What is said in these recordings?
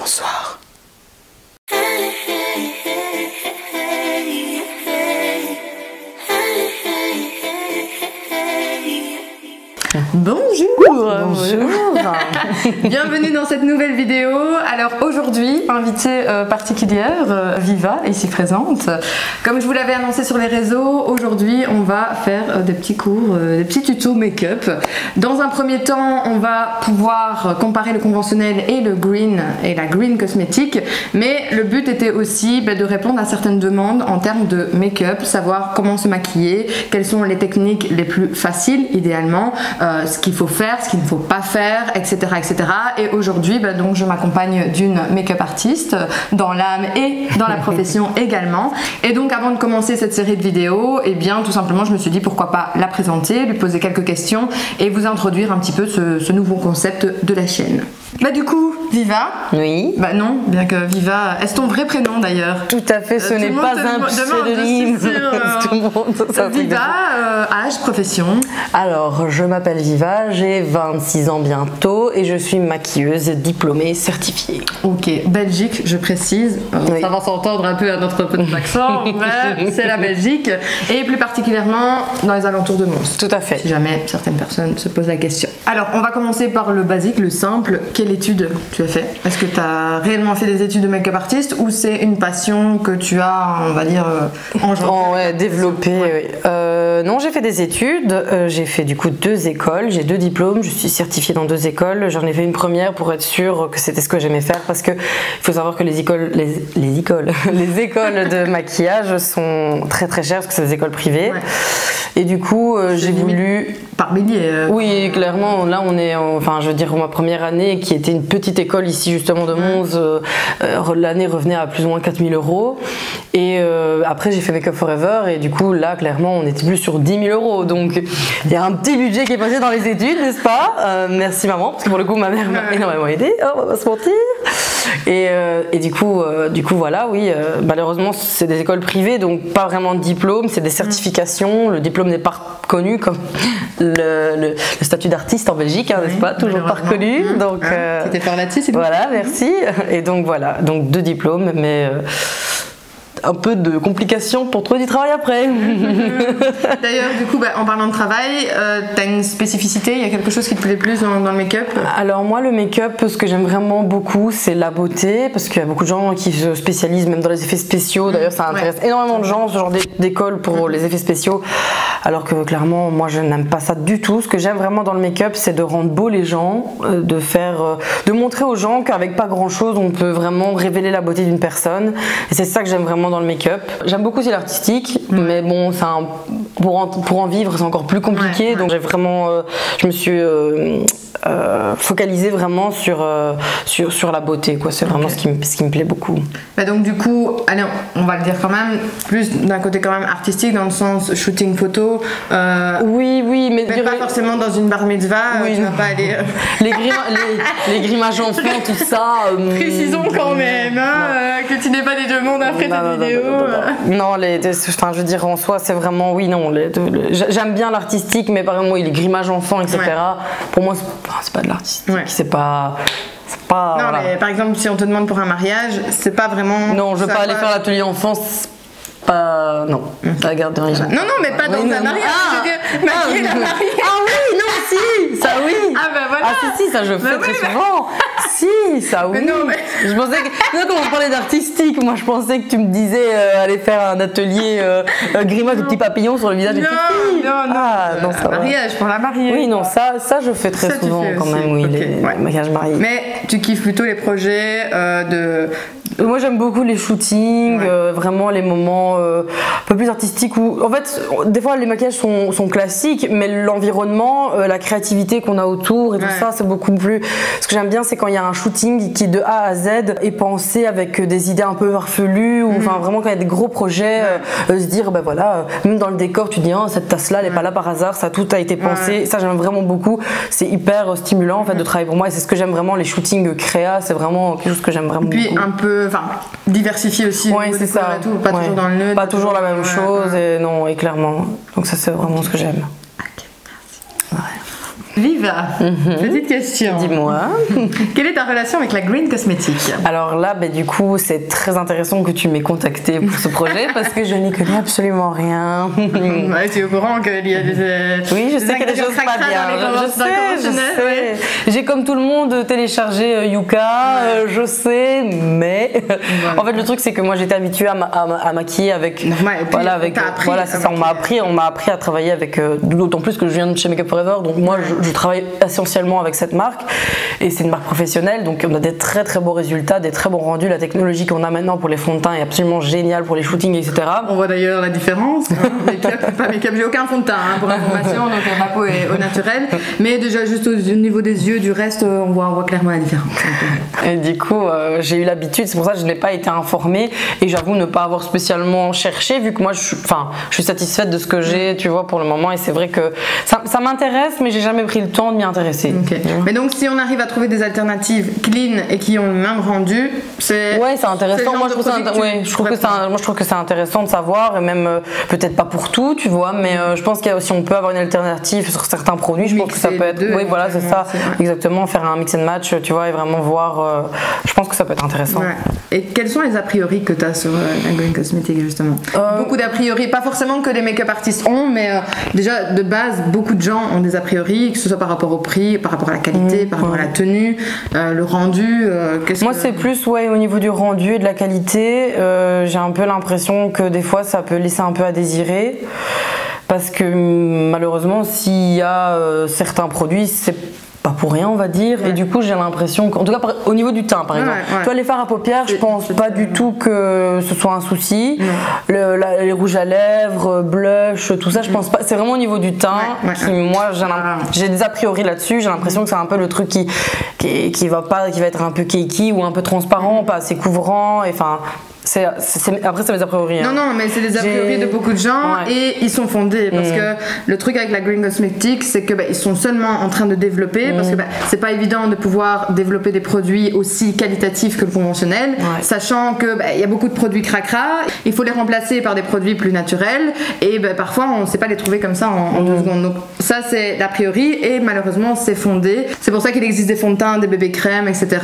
Bonsoir. Bonjour. Bonjour. Bienvenue dans cette nouvelle vidéo. Alors aujourd'hui, invitée particulière, Viva, ici présente. Comme je vous l'avais annoncé sur les réseaux, aujourd'hui on va faire des petits cours, des petits tutos make-up. Dans un premier temps, on va pouvoir comparer le conventionnel et le green et la green cosmétique. Mais le but était aussi de répondre à certaines demandes en termes de make-up, savoir comment se maquiller, quelles sont les techniques les plus faciles idéalement, ce qu'il faut faire, ce qu'il ne faut pas faire, etc. etc. Et aujourd'hui, donc, je m'accompagne d'une make-up artiste dans l'âme et dans la profession également. Et donc avant de commencer cette série de vidéos, et bien tout simplement je me suis dit pourquoi pas la présenter, lui poser quelques questions et vous introduire un petit peu ce nouveau concept de la chaîne. Du coup, Viva. Oui. Non, bien que Viva, est-ce ton vrai prénom d'ailleurs? Tout à fait, ce n'est pas un pseudonyme. Tout le monde, Viva, âge, profession. Alors, je m'appelle Viva, j'ai 26 ans bientôt et je suis maquilleuse diplômée certifiée. Ok, Belgique, je précise. Oui. Ça va s'entendre un peu à notre petit accent, mais c'est la Belgique. Et plus particulièrement dans les alentours de Mons. Tout à fait. Si jamais certaines personnes se posent la question. Alors, on va commencer par le basique, le simple. Quelle étude tu as fait? Est-ce que tu as réellement fait des études de make-up artiste ou c'est une passion que tu as, on va dire, développée? Ouais. Non, j'ai fait des études. J'ai fait du coup 2 écoles. J'ai 2 diplômes. Je suis certifiée dans 2 écoles. J'en ai fait une première pour être sûre que c'était ce que j'aimais faire parce que il faut savoir que les écoles de maquillage sont très très chères parce que c'est des écoles privées. Ouais. Et du coup, j'ai voulu... Par milliers. Oui, clairement. Là, on est, je veux dire, ma première année, qui était une petite école ici justement de Mons, l'année revenait à plus ou moins 4 000 €. Et après, j'ai fait Make Up Forever et du coup, là, clairement, on était plus sur 10 000 €. Donc, il y a un petit budget qui est passé dans les études, n'est-ce pas? Merci maman, parce que pour le coup, ma mère m'a énormément aidée. On va pas se mentir. Et du coup, voilà, oui. Malheureusement, c'est des écoles privées, donc pas vraiment de diplôme, c'est des certifications. Le diplôme n'est pas reconnu comme le statut d'artiste en Belgique, n'est-ce pas? Toujours pas reconnu. Donc, c'était fort là-dessus, c'est voilà, merci. Et donc voilà, donc 2 diplômes, mais un peu de complications pour trouver du travail après. D'ailleurs, du coup, en parlant de travail, t'as une spécificité, il y a quelque chose qui te plaît plus dans le make-up? Alors moi, le make-up, ce que j'aime vraiment beaucoup, c'est la beauté, parce qu'il y a beaucoup de gens qui se spécialisent même dans les effets spéciaux. D'ailleurs, ça intéresse énormément de gens, ce genre d'école pour les effets spéciaux, alors que clairement, moi, je n'aime pas ça du tout. Ce que j'aime vraiment dans le make-up, c'est de rendre beau les gens, de montrer aux gens qu'avec pas grand-chose, on peut vraiment révéler la beauté d'une personne. Et c'est ça que j'aime vraiment dans le make-up. J'aime beaucoup aussi l'artistique, mais bon, pour en vivre, c'est encore plus compliqué. Donc j'ai vraiment, je me suis focalisée vraiment sur la beauté, quoi. C'est vraiment ce qui me plaît beaucoup. Donc du coup, allez, on va le dire quand même, plus d'un côté quand même artistique, dans le sens shooting photo. Oui, mais pas forcément dans une bar mitzvah. Tu vas pas aller. les grimages enfants, tout ça. Précisons quand même que tu n'es pas des deux mondes après cette vidéo. Non, je veux dire, en soi, c'est vraiment, oui, non. J'aime bien l'artistique, mais par exemple, les grimages enfants, etc. Pour moi, c'est pas de l'artistique. C'est pas. Non, mais par exemple, si on te demande pour un mariage, c'est pas vraiment. Non, je veux pas aller faire l'atelier enfance. Pas. Non, la garde de Régine. Non, mais pas dans un mariage. Je veux dire, maquiller la mariée. Ah oui, non, si, ça oui. Voilà. Ah si, ça je fais très souvent. Si, ça oui. Non, mais... Je pensais que, quand on parlait d'artistique, moi je pensais que tu me disais aller faire un atelier grimace de petits papillons sur le visage des petites filles. Non, ça mariage pour la mariée. Oui, non, ça je fais très souvent quand même, oui, les mariages mariés. Mais tu kiffes plutôt les projets de... Moi j'aime beaucoup les shootings, vraiment les moments un peu plus artistiques où, en fait, des fois les maquillages sont classiques, mais l'environnement, la créativité qu'on a autour et tout ça, c'est beaucoup plus... Ce que j'aime bien, c'est quand il y a un shooting qui de A à Z est pensé avec des idées un peu farfelues, ou enfin vraiment quand il y a des gros projets, se dire, voilà, même dans le décor, tu dis, cette tasse-là, elle n'est pas là par hasard, ça tout a été pensé. Ça j'aime vraiment beaucoup, c'est hyper stimulant en fait de travailler pour moi, et c'est ce que j'aime vraiment, les shootings créa, c'est vraiment quelque chose que j'aime vraiment beaucoup. Puis un peu, diversifier aussi. Oui, c'est ça. Et tout, pas toujours dans le nude. Pas toujours la même chose, et non, et clairement. Donc ça, c'est vraiment ce que j'aime. Ok, merci. Viva, petite question. Dis-moi. Quelle est ta relation avec la Green Cosmétique? Alors là, du coup, c'est très intéressant que tu m'aies contacté pour ce projet parce que je n'y connais absolument rien. Ouais, tu es au courant qu'il y a des... Oui, je sais qu'il y a des choses pas bien. Je sais. J'ai comme tout le monde téléchargé Yuka, je sais, mais en fait le truc c'est que moi j'étais habituée à maquiller avec... Voilà, c'est ça, on m'a appris à travailler avec, d'autant plus que je viens de chez Make Up For Ever, donc moi je travaille essentiellement avec cette marque et c'est une marque professionnelle, donc on a des très très beaux résultats, des très bons rendus. La technologie qu'on a maintenant pour les fonds de teint est absolument géniale pour les shootings, etc. On voit d'ailleurs la différence, pas Make-up, j'ai aucun fond de teint pour information, donc ma peau est au naturel, mais déjà juste au niveau des yeux, du reste on voit clairement la différence. Et du coup j'ai eu l'habitude, c'est pour ça que je n'ai pas été informée et j'avoue ne pas avoir spécialement cherché vu que moi je suis satisfaite de ce que j'ai, tu vois, pour le moment, et c'est vrai que ça m'intéresse mais j'ai jamais pris le temps de m'y intéresser. Mais donc si on arrive à trouver des alternatives clean et qui ont le même rendu, c'est intéressant. Moi je trouve que c'est intéressant de savoir, et même peut-être pas pour tout, tu vois, mais je pense que si on peut avoir une alternative sur certains produits, je pense que ça peut être c'est ça, exactement, faire un mix and match, tu vois, et vraiment voir, je pense que ça peut être intéressant. Et quels sont les a priori que tu as sur la Green Cosmétique justement? Beaucoup d'a priori, pas forcément que les make-up artistes ont, mais déjà de base beaucoup de gens ont des a priori, que ce soit par rapport au prix, par rapport à la qualité, par rapport à la tenue, le rendu. Moi c'est plus au niveau du rendu et de la qualité, j'ai un peu l'impression que des fois ça peut laisser un peu à désirer, parce que malheureusement s'il y a certains produits, c'est pas pour rien on va dire, et du coup j'ai l'impression qu'en tout cas au niveau du teint par exemple, toi les fards à paupières je pense pas du tout que ce soit un souci, les rouges à lèvres, blush, tout ça je pense pas, c'est vraiment au niveau du teint qui moi j'ai des a priori là-dessus, j'ai l'impression que c'est un peu le truc qui va être un peu cakey ou un peu transparent, pas assez couvrant, et enfin après c'est mes a priori. Non, mais c'est des a priori de beaucoup de gens et ils sont fondés parce que le truc avec la Green Cosmétique c'est que ils sont seulement en train de développer parce que c'est pas évident de pouvoir développer des produits aussi qualitatifs que le conventionnel, sachant que y a beaucoup de produits cracra, il faut les remplacer par des produits plus naturels et parfois on sait pas les trouver comme ça en 2 secondes. Donc ça c'est l'a priori et malheureusement c'est fondé. C'est pour ça qu'il existe des fonds de teint, des bébés crèmes, etc.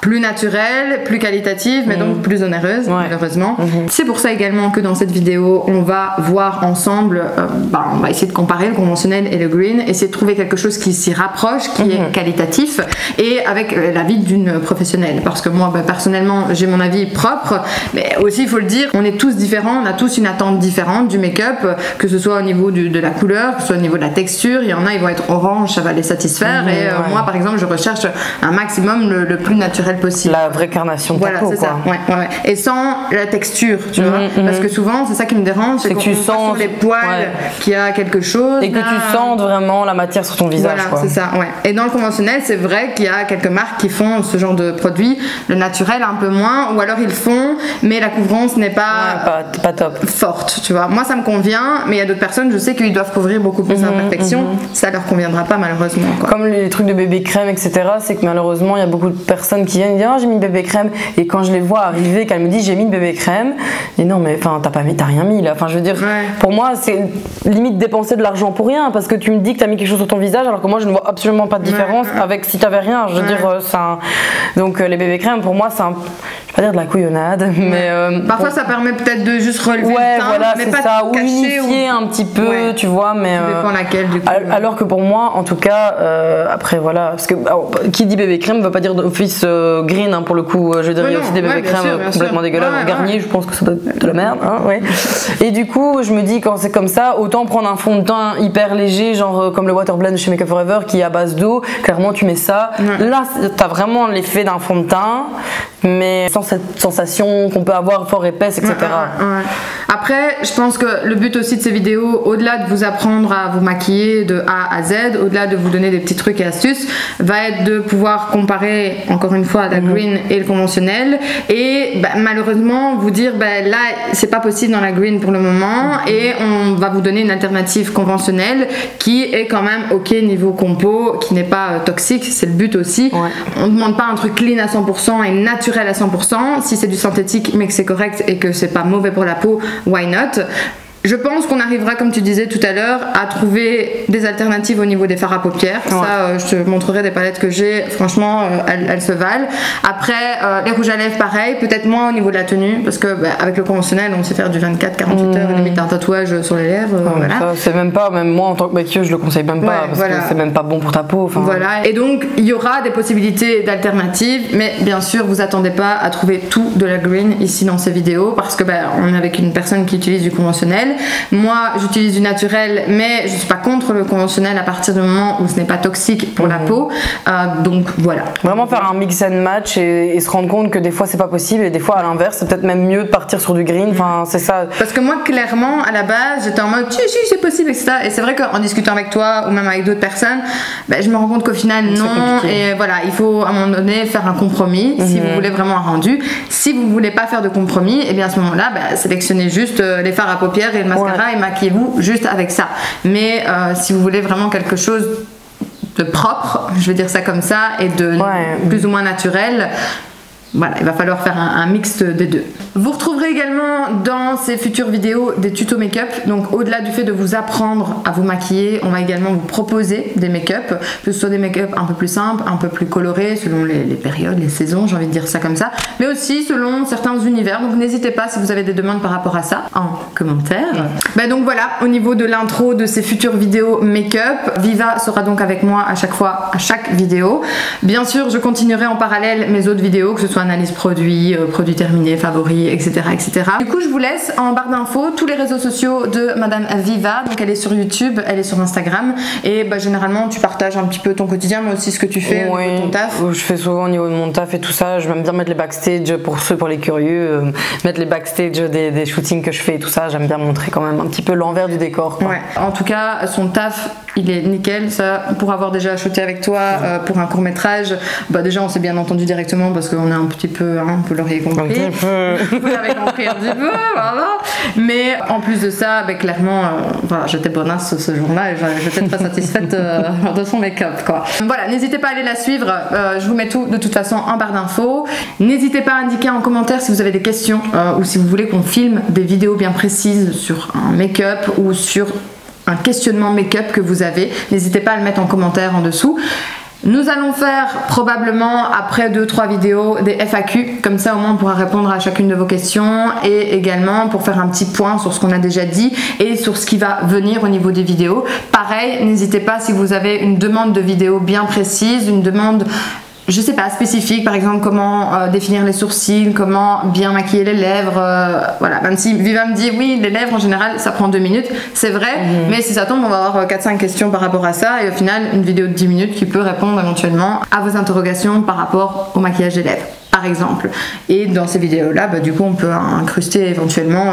plus naturels, plus qualitatifs, mais donc plus onéreuses. Malheureusement. C'est pour ça également que dans cette vidéo on va voir ensemble, on va essayer de comparer le conventionnel et le green, essayer de trouver quelque chose qui s'y rapproche, qui est qualitatif et avec l'avis d'une professionnelle, parce que moi personnellement j'ai mon avis propre, mais aussi il faut le dire, on est tous différents, on a tous une attente différente du make-up, que ce soit au niveau de la couleur, que ce soit au niveau de la texture. Il y en a ils vont être orange, ça va les satisfaire moi par exemple je recherche un maximum le plus naturel possible, la vraie carnation de ta peau, c'est ça. Et sans la texture, tu vois, parce que souvent c'est ça qui me dérange, c'est que tu sens sur les poils qu'il y a quelque chose et que tu sens vraiment la matière sur ton visage. Voilà, c'est ça, Et dans le conventionnel, c'est vrai qu'il y a quelques marques qui font ce genre de produit, le naturel un peu moins, ou alors ils le font, mais la couvrance n'est pas top, forte, tu vois. Moi ça me convient, mais il y a d'autres personnes, je sais qu'ils doivent couvrir beaucoup plus d'imperfections, ça leur conviendra pas malheureusement. Comme les trucs de bébé crème, etc. C'est que malheureusement il y a beaucoup de personnes qui viennent dire j'ai mis bébé crème, et quand je les vois arriver, qu'elles me disent j'ai mis une bébé crème, et non mais enfin t'as rien mis là, enfin je veux dire pour moi c'est limite dépenser de l'argent pour rien, parce que tu me dis que t'as mis quelque chose sur ton visage alors que moi je ne vois absolument pas de différence avec si t'avais rien, je veux dire donc les bébés crèmes pour moi c'est un, je vais pas dire de la couillonnade, mais parfois ça permet peut-être de juste relever le teint, voilà, mais pas ça, de cacher, ou unifier un petit peu, tu vois, mais ça dépend laquelle du coup. Alors que pour moi en tout cas après voilà, parce que qui dit bébé crème veut pas dire d'office green, pour le coup, je veux dire il y a aussi des bébés crèmes complètement dégueulasses, Garnier je pense que ça doit être de la merde, et du coup je me dis quand c'est comme ça, autant prendre un fond de teint hyper léger, genre comme le Water Blend chez Make Up For Ever qui est à base d'eau, clairement tu mets ça, là t'as vraiment l'effet d'un fond de teint mais sans cette sensation qu'on peut avoir fort épaisse, etc. Après je pense que le but aussi de ces vidéos, au-delà de vous apprendre à vous maquiller de A à Z, au-delà de vous donner des petits trucs et astuces, va être de pouvoir comparer encore une fois la green et le conventionnel, et malheureusement vous dire là c'est pas possible dans la green pour le moment, et on va vous donner une alternative conventionnelle qui est quand même ok niveau compo, qui n'est pas toxique, c'est le but aussi. On ne demande pas un truc clean à 100% et naturel à 100%, si c'est du synthétique mais que c'est correct et que c'est pas mauvais pour la peau, why not. Je pense qu'on arrivera, comme tu disais tout à l'heure, à trouver des alternatives au niveau des fards à paupières. Ça, je te montrerai des palettes que j'ai. Franchement, elles se valent. Après, les rouges à lèvres, pareil. Peut-être moins au niveau de la tenue, parce que avec le conventionnel, on sait faire du 24-48 heures et limite un tatouage sur les lèvres. Ça, c'est même pas, même moi en tant que maquilleuse, je le conseille même pas, parce que c'est même pas bon pour ta peau. Voilà. Et donc, il y aura des possibilités d'alternatives, mais bien sûr, vous attendez pas à trouver tout de la green ici dans ces vidéos, parce que on est avec une personne qui utilise du conventionnel. Moi, j'utilise du naturel, mais je suis pas contre le conventionnel à partir du moment où ce n'est pas toxique pour la peau. Donc voilà. Vraiment faire un mix and match et se rendre compte que des fois c'est pas possible et des fois à l'inverse c'est peut-être même mieux de partir sur du green. Enfin, c'est ça. Parce que moi, clairement, à la base, j'étais en mode si c'est possible, etc. Et c'est vrai qu'en discutant avec toi ou même avec d'autres personnes, je me rends compte qu'au final non. Et voilà, il faut à un moment donné faire un compromis si vous voulez vraiment un rendu. Si vous voulez pas faire de compromis, et bien à ce moment-là, sélectionnez juste les fards à paupières et le mascara et maquillez-vous juste avec ça. Mais si vous voulez vraiment quelque chose de propre, je vais dire ça comme ça, et de plus ou moins naturel, voilà, il va falloir faire un mix des deux. Vous retrouverez également dans ces futures vidéos des tutos make-up. Donc au-delà du fait de vous apprendre à vous maquiller, on va également vous proposer des make-up, que ce soit des make-up un peu plus simples, un peu plus colorés selon les périodes, les saisons, j'ai envie de dire ça comme ça, mais aussi selon certains univers. Donc n'hésitez pas si vous avez des demandes par rapport à ça en commentaire. Donc voilà, au niveau de l'intro de ces futures vidéos make-up, Viva sera donc avec moi à chaque fois, à chaque vidéo. Bien sûr, je continuerai en parallèle mes autres vidéos, que ce soit analyse produits, produits terminés, favoris, etc., etc. Du coup, je vous laisse en barre d'infos tous les réseaux sociaux de Madame Viva. Donc, elle est sur YouTube, elle est sur Instagram. Et généralement, tu partages un petit peu ton quotidien, mais aussi ce que tu fais au niveau de ton taf. Je fais souvent au niveau de mon taf et tout ça. Je vais bien mettre les backstage pour les curieux, mettre les backstage des shootings que je fais et tout ça. J'aime bien montrer quand même un petit peu l'envers du décor. Ouais. En tout cas, son taf, il est nickel. Ça, pour avoir déjà shooté avec toi pour un court métrage, déjà, on s'est bien entendu directement parce qu'on a un petit peu, vous l'auriez compris. Vous l'avez compris un petit peu, voilà. Mais en plus de ça, clairement, j'étais bonasse ce jour-là et j'étais très satisfaite de son make-up, quoi. Voilà, n'hésitez pas à aller la suivre. Je vous mets tout de toute façon en barre d'infos. N'hésitez pas à indiquer en commentaire si vous avez des questions ou si vous voulez qu'on filme des vidéos bien précises sur un make-up ou sur un questionnement make-up que vous avez. N'hésitez pas à le mettre en commentaire en dessous. Nous allons faire probablement après 2-3 vidéos des FAQ, comme ça au moins on pourra répondre à chacune de vos questions et également pour faire un petit point sur ce qu'on a déjà dit et sur ce qui va venir au niveau des vidéos. Pareil, n'hésitez pas si vous avez une demande de vidéo bien précise, une demande je sais pas, spécifique, par exemple comment définir les sourcils, comment bien maquiller les lèvres, voilà, même si Viva me dit oui, les lèvres en général ça prend 2 minutes, c'est vrai, mais si ça tombe on va avoir 4-5 questions par rapport à ça et au final une vidéo de 10 minutes qui peut répondre éventuellement à vos interrogations par rapport au maquillage des lèvres. Par exemple. Et dans ces vidéos-là, du coup, on peut incruster éventuellement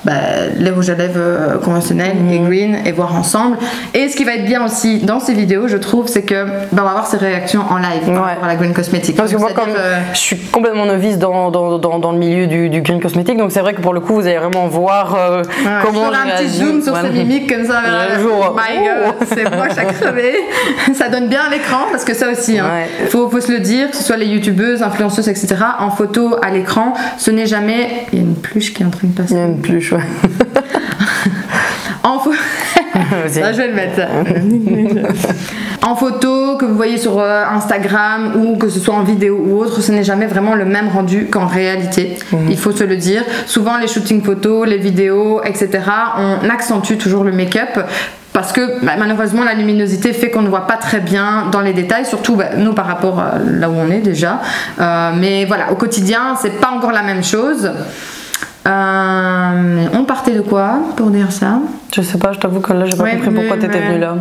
les rouges à lèvres conventionnels et green et voir ensemble. Et ce qui va être bien aussi dans ces vidéos, je trouve, c'est que on va avoir ces réactions en live par rapport à la green cosmétique. Parce que moi, comme je suis complètement novice dans le milieu du green cosmétique, donc c'est vrai que pour le coup, vous allez vraiment voir comment je un petit zoom sur ces mimiques comme ça. C'est moi, chaque crevé. Ça donne bien à l'écran parce que ça aussi, faut se le dire, que ce soit les youtubeuses, influenceuses, etc. En photo à l'écran, ce n'est jamais. Il y a une pluche qui est en train de passer. Il y a une pluche, ouais. Ça, je vais le mettre. En photo, que vous voyez sur Instagram ou que ce soit en vidéo ou autre, ce n'est jamais vraiment le même rendu qu'en réalité. Il faut se le dire. Souvent, les shootings photos, les vidéos, etc., on accentue toujours le make-up. Parce que malheureusement la luminosité fait qu'on ne voit pas très bien dans les détails, surtout nous par rapport à là où on est déjà. Mais voilà, au quotidien c'est pas encore la même chose. On partait de quoi pour dire ça? Je sais pas, je t'avoue que là j'ai pas compris pourquoi t'étais venue là.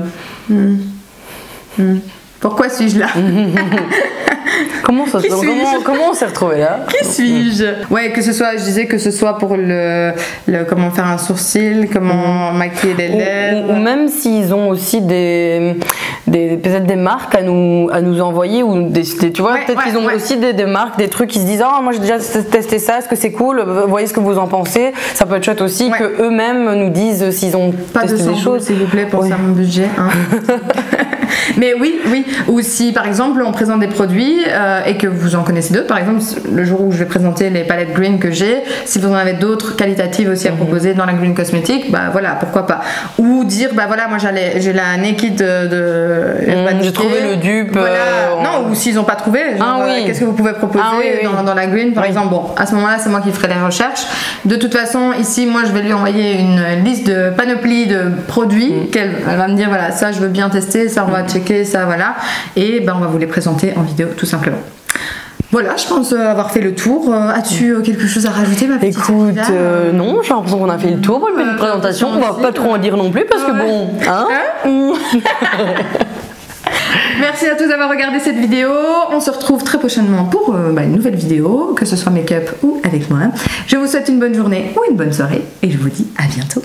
Pourquoi suis-je là? Comment on s'est retrouvé là? Qui suis-je? Ouais, que ce soit, je disais que ce soit pour comment faire un sourcil, comment maquiller les lèvres. Ou même s'ils ont aussi peut-être des marques à nous envoyer ou tu vois, peut-être qu'ils ont aussi des marques, des trucs qui se disent moi j'ai déjà testé ça, est-ce que c'est cool? Voyez ce que vous en pensez. Ça peut être chouette aussi que eux-mêmes nous disent s'ils ont testé des choses. S'il vous plaît, pensez à mon budget. Mais oui, ou si par exemple on présente des produits et que vous en connaissez d'autres, par exemple le jour où je vais présenter les palettes green que j'ai, si vous en avez d'autres qualitatives aussi à proposer dans la green cosmétique, bah voilà, pourquoi pas. Ou dire bah voilà, moi j'ai la Naked de j'ai trouvé le dupe. Voilà. Non, ou s'ils n'ont pas trouvé, qu'est-ce que vous pouvez proposer dans la green par exemple. Bon, à ce moment-là, c'est moi qui ferai les recherches. De toute façon, ici, moi je vais lui envoyer une liste de panoplie de produits qu'elle va me dire voilà, ça je veux bien tester, ça on va checker, ça voilà, et ben on va vous les présenter en vidéo tout simplement. Voilà, je pense avoir fait le tour. As-tu quelque chose à rajouter, ma petite? Écoute, non, j'ai l'impression qu'on a fait le tour pour une petite présentation. On va pas trop en dire non plus parce que bon, Merci à tous d'avoir regardé cette vidéo. On se retrouve très prochainement pour une nouvelle vidéo, que ce soit make-up ou avec moi. Je vous souhaite une bonne journée ou une bonne soirée et je vous dis à bientôt.